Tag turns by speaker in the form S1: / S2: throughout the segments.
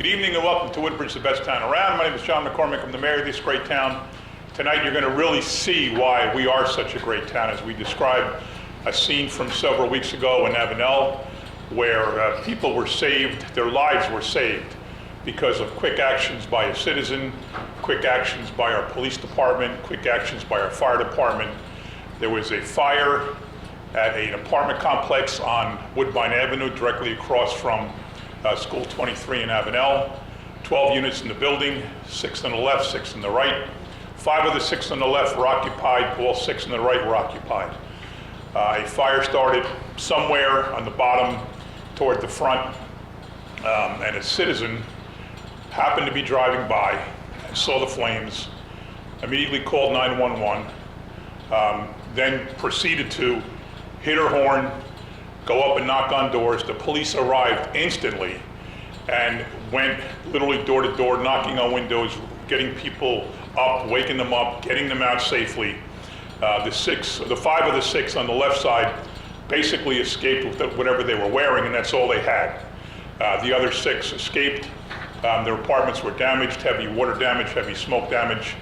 S1: Good evening and welcome to Woodbridge, the best town around. My name is John McCormick. I'm the mayor of this great town. Tonight you're going to really see why we are such a great town as we describe a scene from several weeks ago in Avenel where people were saved, their lives were saved because of quick actions by a citizen, quick actions by our police department, quick actions by our fire department. There was a fire at an apartment complex on Woodbine Avenue directly across from School 23 in Avenel. 12 units in the building, 6 on the left, 6 on the right. 5 of the 6 on the left were occupied, all 6 on the right were occupied. A fire started somewhere on the bottom toward the front, and a citizen happened to be driving by and saw the flames, immediately called 911, then proceeded to hit her horn, go up and knock on doors. The police arrived instantly and went literally door to door, knocking on windows, getting people up, waking them up, getting them out safely. The 5 of the 6 on the left side basically escaped with whatever they were wearing, and that's all they had. The other 6 escaped. Their apartments were damaged, heavy water damage, heavy smoke damage.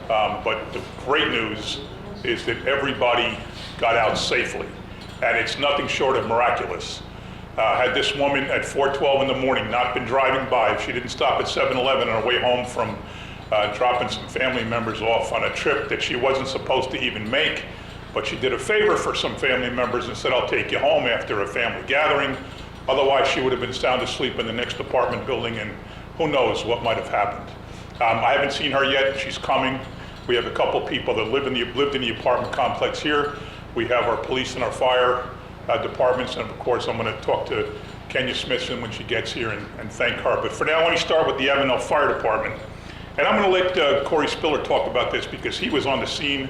S1: But the great news is that everybody got out safely. And it's nothing short of miraculous. Had this woman at 4:12 in the morning not been driving by, if she didn't stop at 7-Eleven on her way home from dropping some family members off on a trip that she wasn't supposed to even make, but she did a favor for some family members and said, I'll take you home after a family gathering. Otherwise, she would have been sound asleep in the next apartment building, and who knows what might have happened. I haven't seen her yet. She's coming. We have a couple people that lived in the apartment complex here. We have our police and our fire departments, and of course I'm going to talk to Kenya Smithson when she gets here and thank her. But for now, I want to start with the Avenel Fire Department. And I'm going to let Corey Spiller talk about this because he was on the scene.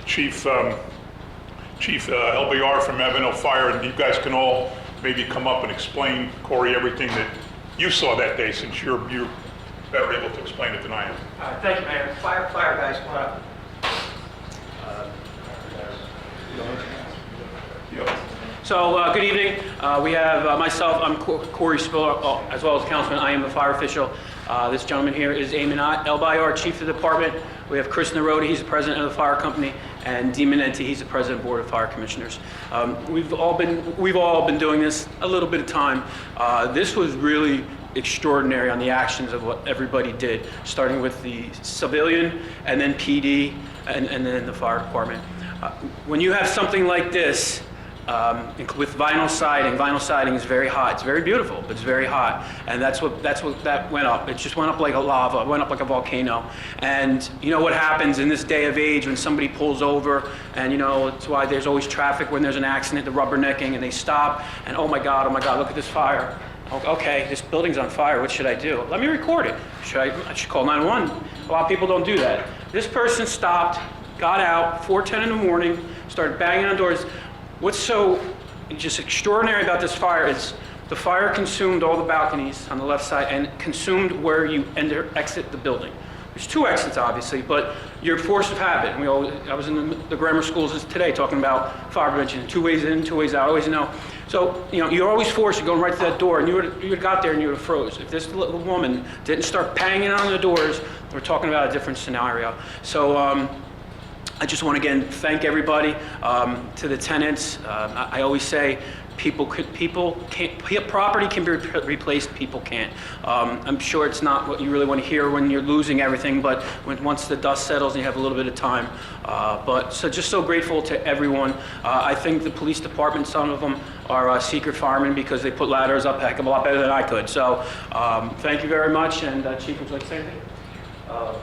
S1: Chief LBR from Avenel Fire, and you guys can all maybe come up and explain, Corey, everything that you saw that day, since you're better able to explain it than I am.
S2: Thank you, Mayor. Fire guys, come on up. So, good evening. We have myself, I'm Corey Spiller, as well as Councilman, I am a fire official. This gentleman here is Avenel Elbayar, Chief of the Department. We have Chris Narodi, he's the President of the Fire Company, and Dean Manenti, he's the President of the Board of Fire Commissioners. We've all been doing this a little bit of time. This was really extraordinary on the actions of what everybody did, starting with the civilian, and then PD, and then the fire department. When you have something like this, with vinyl siding is very hot. It's very beautiful, but it's very hot, and that's what that went up. It just went up like a lava. It went up like a volcano. And you know what happens in this day of age when somebody pulls over, and you know it's why there's always traffic when there's an accident, the rubbernecking, and they stop, and oh my God, look at this fire. Okay, this building's on fire. What should I do? Let me record it. I should call 911. A lot of people don't do that. This person stopped, got out, 4:10 in the morning, started banging on doors. What's so just extraordinary about this fire is the fire consumed all the balconies on the left side and consumed where you exit the building. There's 2 exits, obviously, but you're force of habit. I was in the grammar schools today talking about fire prevention, 2 ways in, 2 ways out, always know. So, you know, you're always forced to go right to that door, and you would have got there and you would have froze. If this little woman didn't start banging on the doors, we're talking about a different scenario. So, I just want to again thank everybody, to the tenants. I always say property can be replaced, people can't. I'm sure it's not what you really want to hear when you're losing everything, but once the dust settles and you have a little bit of time. Just so grateful to everyone. I think the police department, some of them are secret firemen because they put ladders up a heck of a lot better than I could. So thank you very much, and Chief, would you like to say anything?
S3: Sure.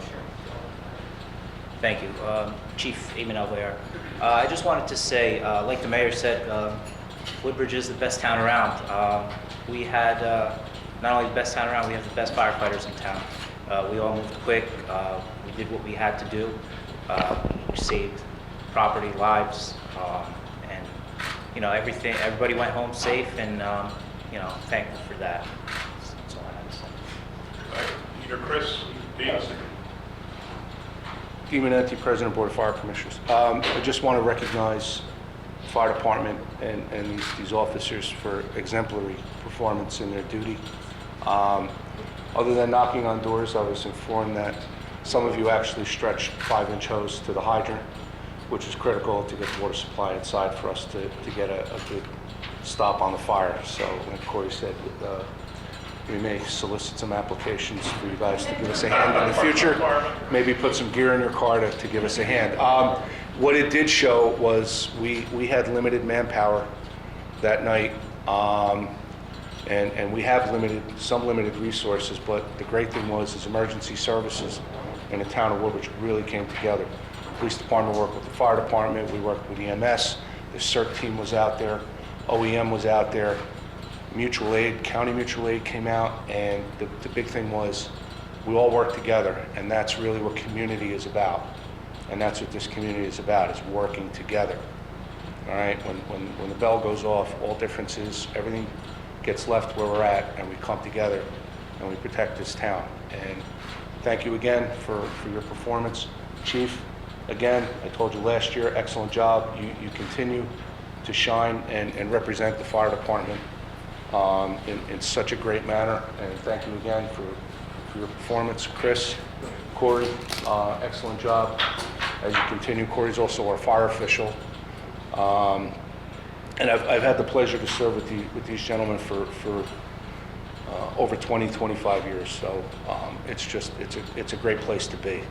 S3: Thank you. Chief Avenel there. I just wanted to say, like the mayor said, Woodbridge is the best town around. We had not only the best town around, we have the best firefighters in town. We all moved quick. We did what we had to do. We saved property, lives, and you know everybody went home safe, and you know, thankful for that. That's all I have to say.
S1: All right. Peter, Chris, Dean.
S4: Dean Manenti, President of Board of Fire Commissioners. I just want to recognize the fire department and these officers for exemplary performance in their duty. Other than knocking on doors, I was informed that some of you actually stretched 5-inch hose to the hydrant, which is critical to get the water supply inside for us to get a good stop on the fire. So, like Corey said, we may solicit some applications for you guys to give us a hand in the future. Maybe put some gear in your car to give us a hand. What it did show was we had limited manpower that night, and we have some limited resources, but the great thing was emergency services in the town of Woodbridge really came together. The police department worked with the fire department, we worked with EMS, the CERT team was out there, OEM was out there, mutual aid, county mutual aid came out, and the big thing was we all worked together, and that's really what community is about. And that's what this community is about, is working together. All right, when the bell goes off, all differences, everything gets left where we're at, and we come together and we protect this town. And thank you again for your performance. Chief, again, I told you last year, excellent job. You continue to shine and represent the fire department in such a great manner. And thank you again for your performance. Chris, Corey, excellent job as you continue. Corey's also our fire official. And I've had the pleasure to serve with these gentlemen for over 25 years. So it's a great place to be.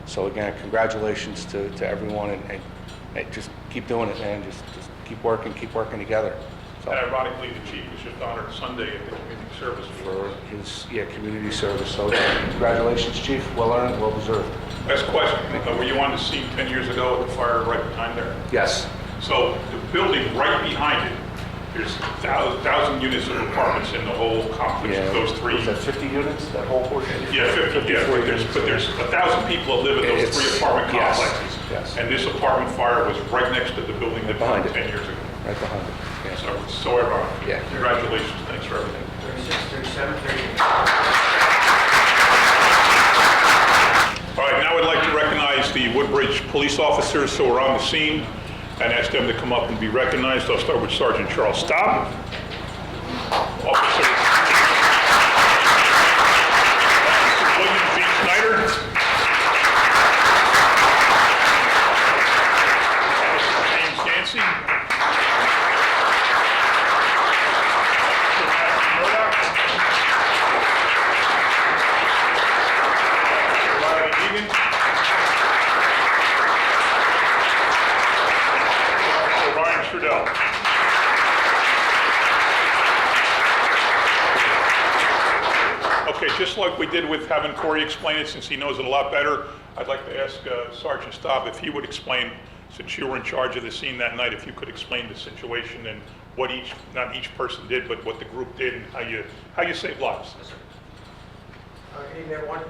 S4: So again, congratulations to everyone, and just keep doing it, man. Just keep working together. So,
S1: And ironically, the chief was just honored Sunday at the community service
S4: for his community service. So congratulations, Chief. Well earned, well deserved.
S1: Last question, were you on the scene 10 years ago with the fire right behind there?
S4: Yes.
S1: So the building right behind it, there's 1,000 units of apartments in the whole complex of those three.
S4: Was that 50 units, that whole portion?
S1: Yeah, 50, yeah, but there's 1,000 people that live in those three apartment
S4: Yes,
S1: complexes.
S4: yes.
S1: And this apartment fire was right next to the building that
S4: Behind
S1: burned
S4: it.
S1: 10 years ago.
S4: Right behind it. Yeah.
S1: So it's so ironic.
S4: Yeah.
S1: Congratulations, thanks for everything.
S2: 36, 37, 38.
S1: All right, now I'd like to recognize the Woodbridge police officers who are on the scene and ask them to come up and be recognized. I'll start with Sergeant Charles Staub. Officer William V. Snyder. Officer James Yancey. Officer Matthew Murdoch. Riley Egan. Ryan Trudell. Okay, just like we did with having Corey explain it, since he knows it a lot better, I'd like to ask Sergeant Staub if he would explain, since you were in charge of the scene that night, if you could explain the situation and what not each person did, but what the group did and how you saved lives.
S5: Yes, sir. Good evening, everyone.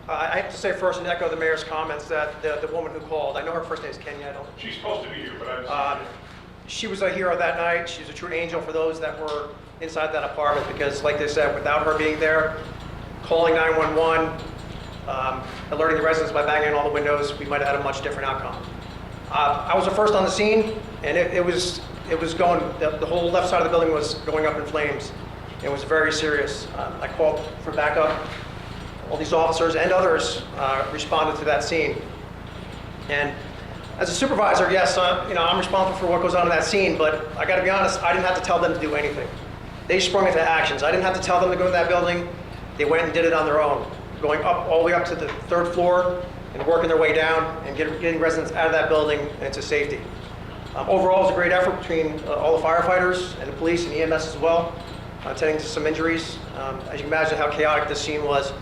S5: I have to say first and echo the mayor's comments that the woman who called, I know her first name is Kenya, I don't.
S1: She's supposed to be here, but I didn't see her.
S5: She was a hero that night. She's a true angel for those that were inside that apartment because, like they said, without her being there, calling 911, alerting the residents by banging on all the windows, we might have had a much different outcome. I was the first on the scene, and it was going, the whole left side of the building was going up in flames. It was very serious. I called for backup. All these officers and others responded to that scene. And as a supervisor, yes, I'm responsible for what goes on in that scene, but I got to be honest, I didn't have to tell them to do anything. They sprung into actions. I didn't have to tell them to go to that building. They went and did it on their own, going up all the way up to the 3rd floor and working their way down and getting residents out of that building and into safety. Overall, it was a great effort between all the firefighters and the police and EMS as well, tending to some injuries. As you can imagine how chaotic this scene was.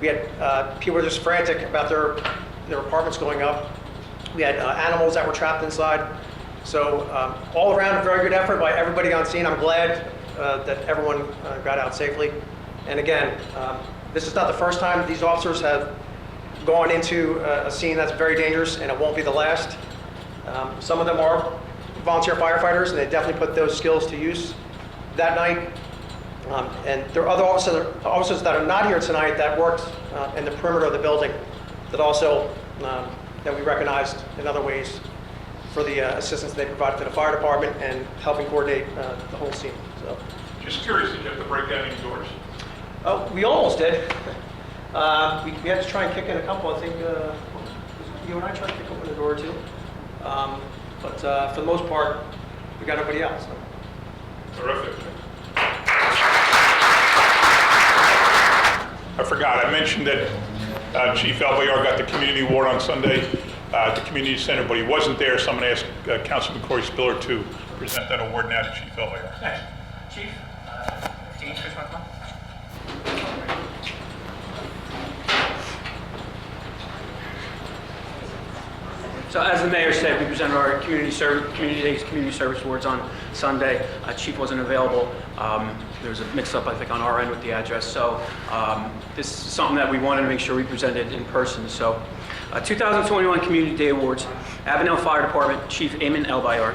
S5: We had people were just frantic about their apartments going up. We had animals that were trapped inside. So all around, a very good effort by everybody on scene. I'm glad that everyone got out safely. And again, this is not the first time these officers have gone into a scene that's very dangerous, and it won't be the last. Some of them are volunteer firefighters, and they definitely put those skills to use that night. And there are other officers that are not here tonight that worked in the perimeter of the building that also that we recognized in other ways for the assistance they provided to the fire department and helping coordinate the whole scene. So
S1: Just curious, did you have to break down any doors?
S5: Oh, we almost did. We had to try and kick in a couple. I think you and I tried to kick open the door too. But for the most part, we got nobody else.
S1: Terrific. I forgot, I mentioned that Chief Albayar got the community award on Sunday at the community center, but he wasn't there, so I'm going to ask Councilman Corey Spiller to present that award now to Chief Albayar.
S2: Thanks. Chief, Dean, Chris, come on. So as the mayor said, we presented our community service awards on Sunday. Chief wasn't available. There was a mix-up, I think, on our end with the address. So this is something that we wanted to make sure we presented in person. So 2021 Community Day Awards, Avenel Fire Department, Chief Amen Elbayar.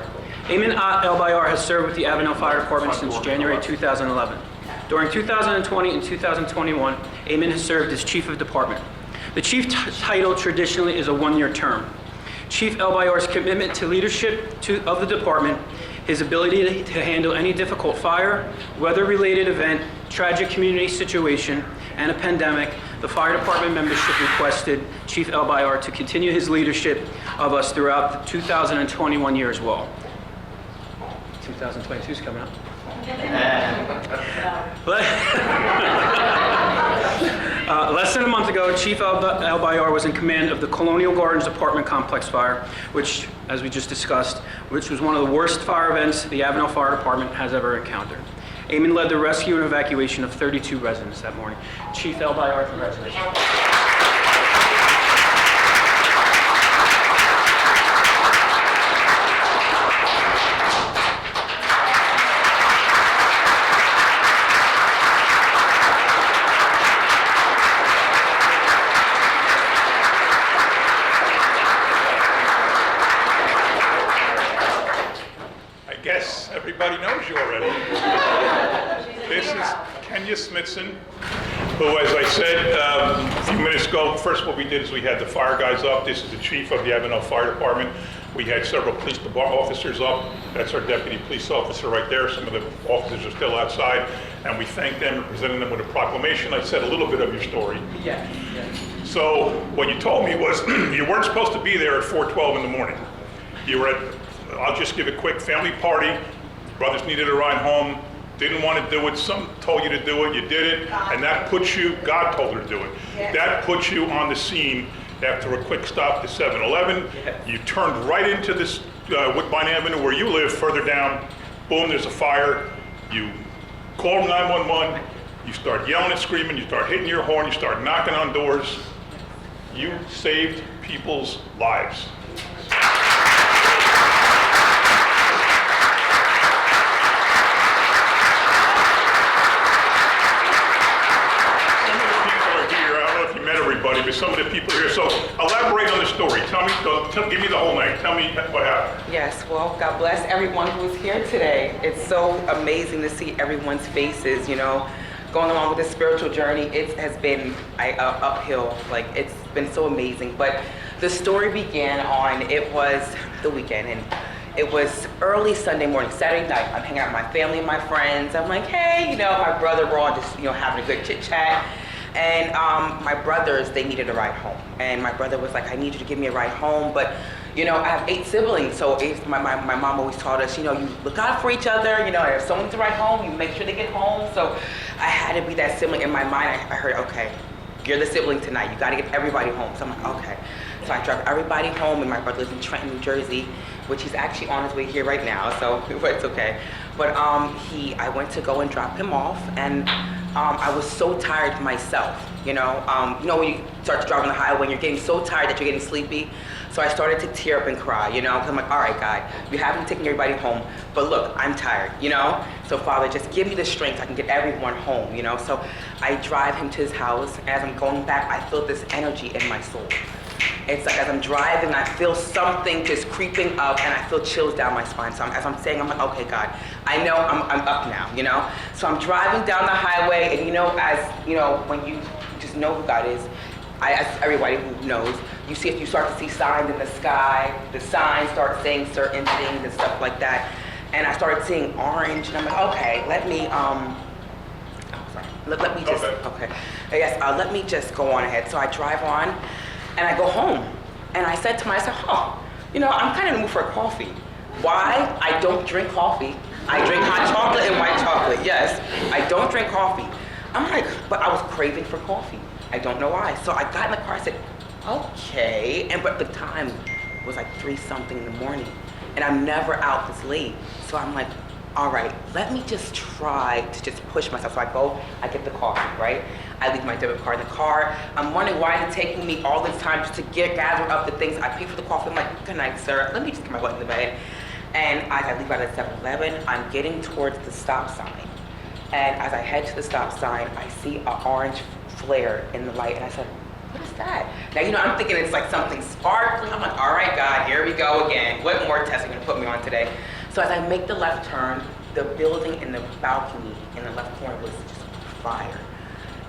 S2: Amen Elbayar has served with the Avenel Fire Department since January 2011. During 2020 and 2021, Amen has served as Chief of Department. The Chief title traditionally is a one-year term. Chief Elbayar's commitment to leadership of the department, his ability to handle any difficult fire, weather-related event, tragic community situation, and a pandemic, the fire department membership requested Chief Elbayar to continue his leadership of us throughout the 2021 year as well. 2022 is coming up. Less than a month ago, Chief Elbayar was in command of the Colonial Gardens Apartment Complex fire, which, as we just discussed, which was one of the worst fire events the Avenel Fire Department has ever encountered. Amen led the rescue and evacuation of 32 residents that morning. Chief Elbayar, congratulations.
S1: Everybody knows you already. This is Smithson, who, as I said a few minutes ago, first what we did is we had the fire guys up. This is the chief of the Avenel Fire Department. We had several police officers up. That's our deputy police officer right there. Some of the officers are still outside, and we thanked them and presented them with a proclamation. I said a little bit of your story.
S2: Yeah.
S1: So what you told me was you weren't supposed to be there at 4:12 in the morning. You were at, I'll just give a quick family party. Brothers needed a ride home, didn't want to do it, some told you to do it, you did it, and that puts you, God told her to do it. Yes. That puts you on the scene after a quick stop to 7-Eleven. Yes. You turned right into this Woodbine Avenue where you live, further down, boom, there's a fire. You call 911, you start yelling and screaming, you start hitting your horn, you start knocking on doors. You saved people's lives. But some of the people here, so elaborate on the story. Give me the whole night. Tell me what happened.
S6: Yes, well, God bless everyone who is here today. It's so amazing to see everyone's faces, you know, going along with this spiritual journey. It has been uphill, like it's been so amazing. But the story began it was the weekend, and it was early Sunday morning, Saturday night. I'm hanging out with my family and my friends. I'm like, hey, you know, my brother, we're all just, you know, having a good chit chat. And my brothers, they needed a ride home. And my brother was like, I need you to give me a ride home. But, you know, I have 8 siblings. So my mom always taught us, you know, you look out for each other. You know, if someone needs a ride home, you make sure they get home. So I had to be that sibling. In my mind, I heard, okay, you're the sibling tonight. You got to get everybody home. So I'm like, okay. So I drive everybody home. And my brother lives in Trenton, New Jersey, which he's actually on his way here right now. So it's okay. But I went to go and drop him off. And I was so tired myself, you know when you start to drive on the highway and you're getting so tired that you're getting sleepy. So I started to tear up and cry, you know, 'cause I'm like, all right, God, you haven't taken everybody home, but look, I'm tired, you know? So Father, just give me the strength so I can get everyone home, you know? So I drive him to his house. As I'm going back, I feel this energy in my soul. It's like as I'm driving, I feel something just creeping up, and I feel chills down my spine. So as I'm saying, I'm like, okay, God, I know I'm up now, you know? So I'm driving down the highway, and you know, as you know, when you just know who God is, as everybody who knows, if you start to see signs in the sky, the signs start saying certain things and stuff like that. and I started seeing orange, and I'm like, okay, let me, oh, sorry. Let me just,
S1: Okay.
S6: okay. Yes, let me just go on ahead. So I drive on, and I go home, and I said to myself, oh, you know, I'm kind of in the mood for a coffee. Why? I don't drink coffee. I drink hot chocolate and white chocolate, yes. I don't drink coffee. I'm like, but I was craving for coffee. I don't know why. So I got in the car, I said, okay, but the time was like 3-something in the morning, and I'm never out this late. So I'm like, all right, let me just try to just push myself. So I go, I get the coffee, right? I leave my debit card in the car. I'm wondering why it's taking me all this time just to gather up the things. I pay for the coffee. I'm like, good night, sir. Let me just get my butt in the bed. And as I leave out at 7-Eleven, I'm getting towards the stop sign. And as I head to the stop sign, I see an orange flare in the light, and I said, what is that? Now, you know, I'm thinking it's like something sparkling. I'm like, all right, God, here we go again. What more tests are you gonna put me on today? So as I make the left turn, the building in the balcony in the left corner was just fire.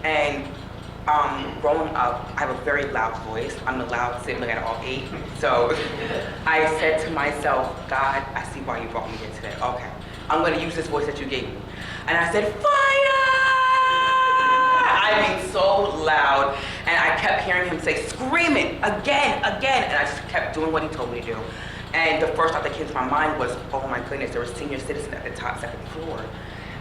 S6: And growing up, I have a very loud voice. I'm the loud sibling at all 8. So I said to myself, God, I see why you brought me here today. Okay, I'm gonna use this voice that you gave me. And I said, fire! I mean, so loud. And I kept hearing him say, scream it, again. And I just kept doing what he told me to do. And the first thought that came to my mind was, oh my goodness, there was a senior citizen at the top second floor.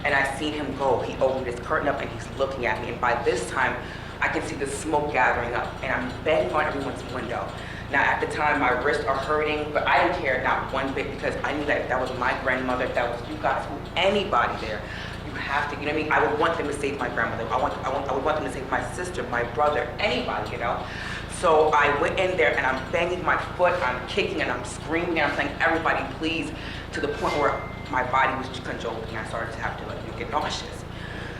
S6: And I seen him go. He opened his curtain up and he's looking at me. And by this time, I can see the smoke gathering up. And I'm banging on everyone's window. Now, at the time, my wrists are hurting, but I didn't care not one bit because I knew that if that was my grandmother, if that was you guys, anybody there, you have to, you know what I mean? I would want them to save my grandmother. I would want them to save my sister, my brother, anybody, you know? So I went in there and I'm banging my foot, I'm kicking and I'm screaming and I'm saying, everybody please, to the point where my body was congealing and I started to have to get nauseous.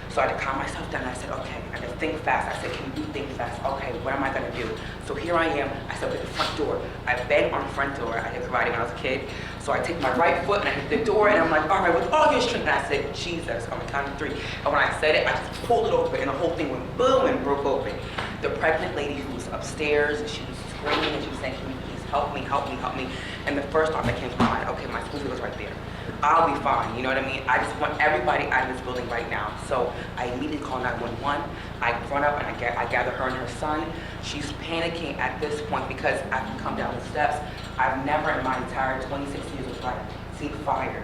S6: So I had to calm myself down and I said, okay, I had to think fast. I said, can you think fast? Okay, what am I gonna do? So here I am, I said, at the front door. I banged on the front door. I did karate when I was a kid. So I take my right foot and I hit the door and I'm like, all right, with all your strength. And I said, Jesus, I'm counting 3. And when I said it, I just pulled it open and the whole thing went boom and broke open. The pregnant lady who was upstairs, and she was screaming and she was saying, can you please help me, help me, help me? And the first thought that came to my mind, okay, my school was right there. I'll be fine, you know what I mean? I just want everybody out of this building right now. So I immediately call 911. I run up and I gather her and her son. She's panicking at this point because after you come down the steps, I've never in my entire 26 years of life seen fire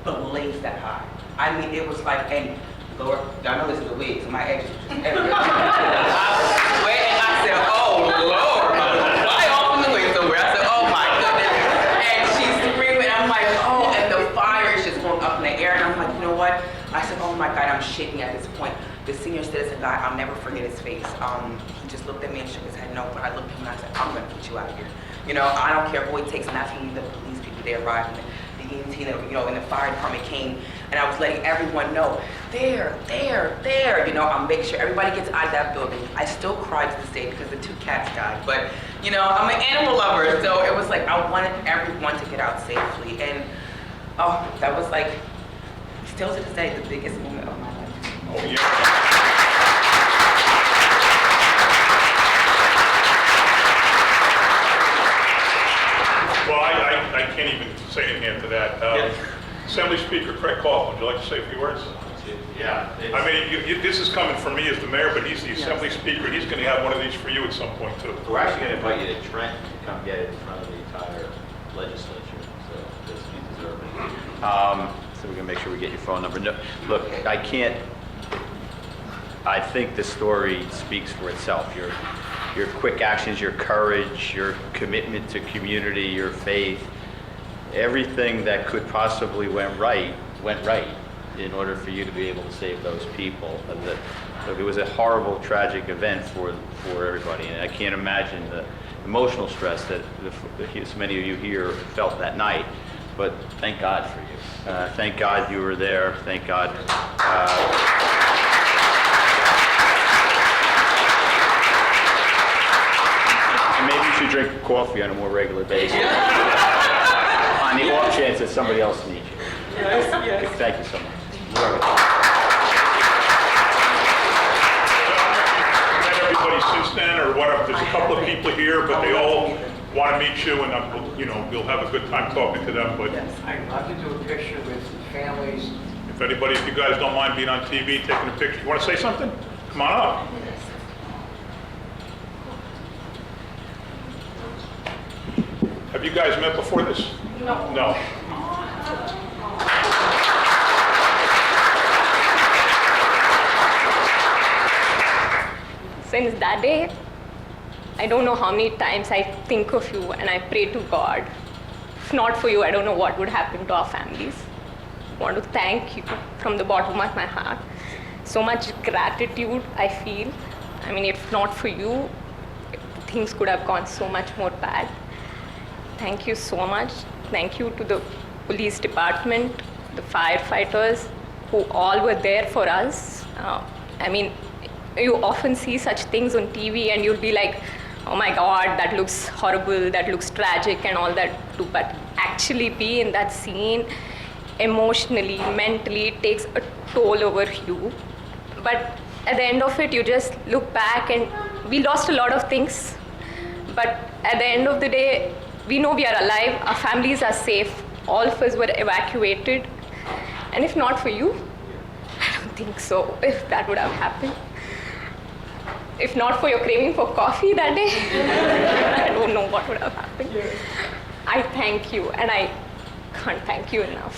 S6: blaze that high. I mean, it was like, and Lord, I know this is a wig, so my edges was just everywhere. I swear, and I said, oh Lord, fly off in the wind somewhere. I said, oh my goodness. And she's screaming, I'm like, oh, and the fire is just going up in the air. And I'm like, you know what? I said, oh my God, I'm shaking at this point. The senior citizen guy, I'll never forget his face. He just looked at me and shook his head no, but I looked at him and I said, I'm gonna get you out of here. You know, I don't care who it takes, and that's when the police people, they arrived, and the EMT, you know, and the fire department came, and I was letting everyone know, there, you know, I'll make sure everybody gets out of that building. I still cry to this day because the 2 cats died, but, you know, I'm an animal lover, so it was like I wanted everyone to get out safely, and, oh, that was like, still to this day, the biggest moment of my life.
S1: Oh, yeah. Well, I can't even say anything to that. Assembly Speaker Craig Coughlin, would you like to say a few words?
S7: Yeah.
S1: I mean, this is coming from me as the mayor, but he's the Assembly Speaker, and he's going to have one of these for you at some point, too.
S7: We're actually going to invite you to Trent to come get it in front of the entire legislature, so this you deserve it. So we're going to make sure we get your phone number. No, look, I think the story speaks for itself. Your quick actions, your courage, your commitment to community, your faith, everything that could possibly went right in order for you to be able to save those people. Look, it was a horrible, tragic event for everybody, and I can't imagine the emotional stress that so many of you here felt that night. But thank God for you. Thank God you were there. Thank God. Maybe you should drink coffee on a more regular basis. On the off chance that somebody else needs you.
S6: Yes.
S7: Thank you so much.
S1: Let everybody since then, or whatever. There's a couple of people here, but they all want to meet you, and we'll have a good time talking to them. But
S8: I'd love to do a picture with families.
S1: if you guys don't mind being on TV, taking a picture, you want to say something? Come on up. Have you guys met before this? No. No.
S9: Since that day, I don't know how many times I think of you and I pray to God. If not for you, I don't know what would happen to our families. I want to thank you from the bottom of my heart. So much gratitude I feel. I mean, if not for you, things could have gone so much more bad. Thank you so much. Thank you to the police department, the firefighters, who all were there for us. I mean, you often see such things on TV and you'll be like, oh my God, that looks horrible, that looks tragic and all that too. But actually be in that scene emotionally, mentally, it takes a toll over you. But at the end of it, you just look back and we lost a lot of things. But at the end of the day, we know we are alive, our families are safe, all of us were evacuated. And if not for you, I don't think so, if that would have happened. If not for your craving for coffee that day, I don't know what would have happened. I thank you, and I can't thank you enough.